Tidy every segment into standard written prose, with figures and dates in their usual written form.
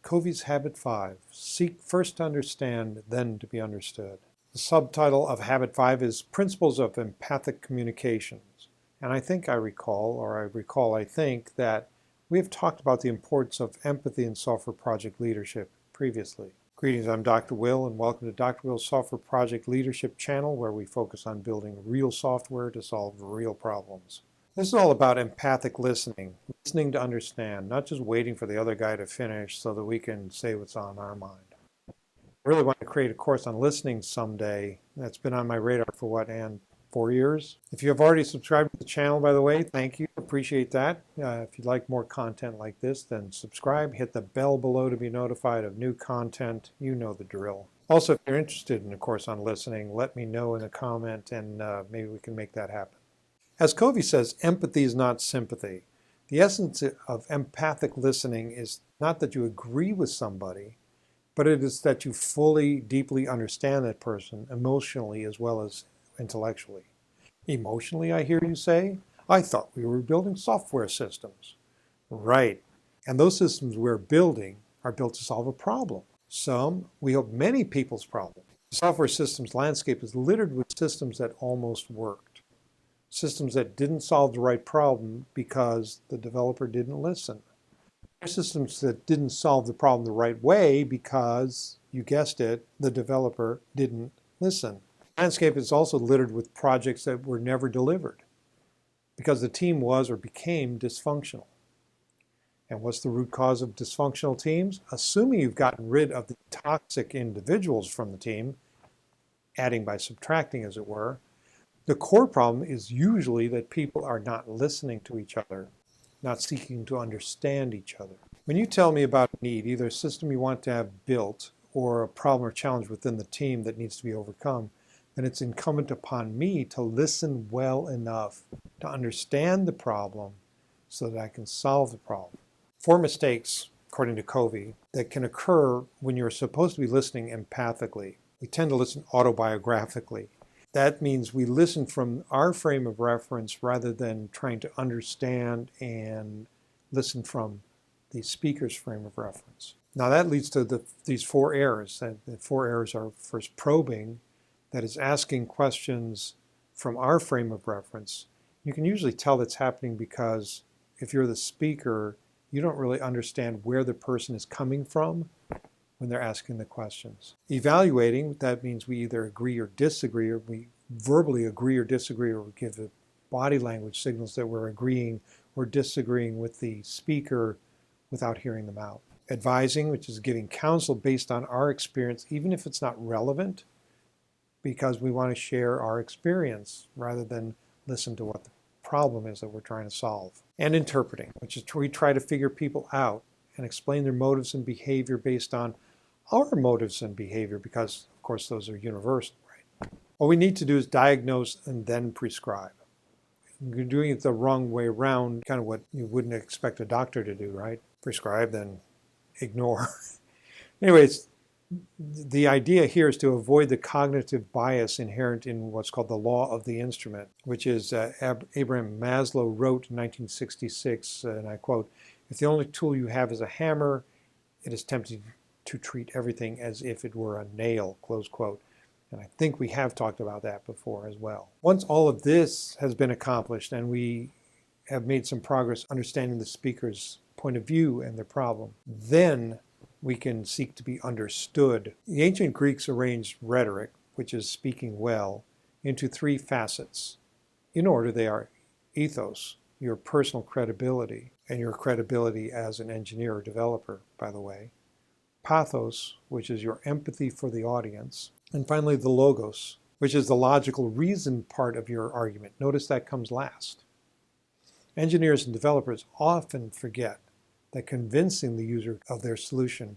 Covey's Habit 5, Seek First to Understand, Then to be Understood. The subtitle of Habit 5 is Principles of Empathic Communications. And I think I think that we have talked about the importance of empathy in software project leadership previously. Greetings, I'm Dr. Will, and welcome to Dr. Will's Software Project Leadership channel, where we focus on building real software to solve real problems. This is all about empathic listening to understand, not just waiting for the other guy to finish so that we can say what's on our mind. I really want to create a course on listening someday. That's been on my radar for 4 years. If you have already subscribed to the channel, by the way, thank you. Appreciate that. If you'd like more content like this, then subscribe. Hit the bell below to be notified of new content. You know the drill. Also, if you're interested in a course on listening, let me know in a comment and maybe we can make that happen. As Covey says, empathy is not sympathy. The essence of empathic listening is not that you agree with somebody, but it is that you fully, deeply understand that person emotionally as well as intellectually. Emotionally, I hear you say? I thought we were building software systems. Right. And those systems we're building are built to solve a problem. We hope many people's problem. The software systems landscape is littered with systems that almost worked. Systems that didn't solve the right problem because the developer didn't listen. Systems that didn't solve the problem the right way because, you guessed it, the developer didn't listen. The landscape is also littered with projects that were never delivered because the team was or became dysfunctional. And what's the root cause of dysfunctional teams? Assuming you've gotten rid of the toxic individuals from the team, adding by subtracting as it were, the core problem is usually that people are not listening to each other, not seeking to understand each other. When you tell me about a need, either a system you want to have built or a problem or challenge within the team that needs to be overcome, then it's incumbent upon me to listen well enough to understand the problem so that I can solve the problem. 4 mistakes, according to Covey, that can occur when you're supposed to be listening empathically. We tend to listen autobiographically. That means we listen from our frame of reference rather than trying to understand and listen from the speaker's frame of reference. Now that leads to these 4 errors. The 4 errors are first probing, that is asking questions from our frame of reference. You can usually tell that's happening because if you're the speaker, you don't really understand where the person is coming from when they're asking the questions. Evaluating, that means we either agree or disagree, or we verbally agree or disagree, or we give the body language signals that we're agreeing or disagreeing with the speaker without hearing them out. Advising, which is giving counsel based on our experience, even if it's not relevant, because we want to share our experience rather than listen to what the problem is that we're trying to solve. And interpreting, which is we try to figure people out and explain their motives and behavior based on our motives and behavior, because of course those are universal, right? What we need to do is diagnose and then prescribe. You're doing it the wrong way around, kind of what you wouldn't expect a doctor to do, right? Prescribe, then ignore. Anyways, the idea here is to avoid the cognitive bias inherent in what's called the law of the instrument, which is Abraham Maslow wrote in 1966, and I quote, "If the only tool you have is a hammer, it is tempting to treat everything as if it were a nail," close quote. And I think we have talked about that before as well. Once all of this has been accomplished and we have made some progress understanding the speaker's point of view and their problem, then we can seek to be understood. The ancient Greeks arranged rhetoric, which is speaking well, into 3 facets. In order, they are ethos, your personal credibility, and your credibility as an engineer or developer, by the way. Pathos, which is your empathy for the audience. And finally, the logos, which is the logical reason part of your argument. Notice that comes last. Engineers and developers often forget that convincing the user of their solution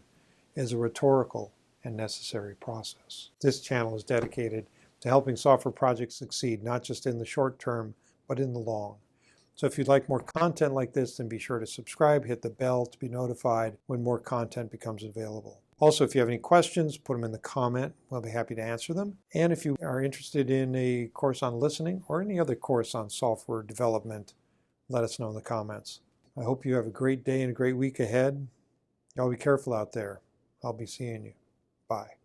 is a rhetorical and necessary process. This channel is dedicated to helping software projects succeed, not just in the short term, but in the long. So if you'd like more content like this, then be sure to subscribe, hit the bell to be notified when more content becomes available. Also, if you have any questions, put them in the comment. We'll be happy to answer them. And if you are interested in a course on listening or any other course on software development, let us know in the comments. I hope you have a great day and a great week ahead. Y'all be careful out there. I'll be seeing you. Bye.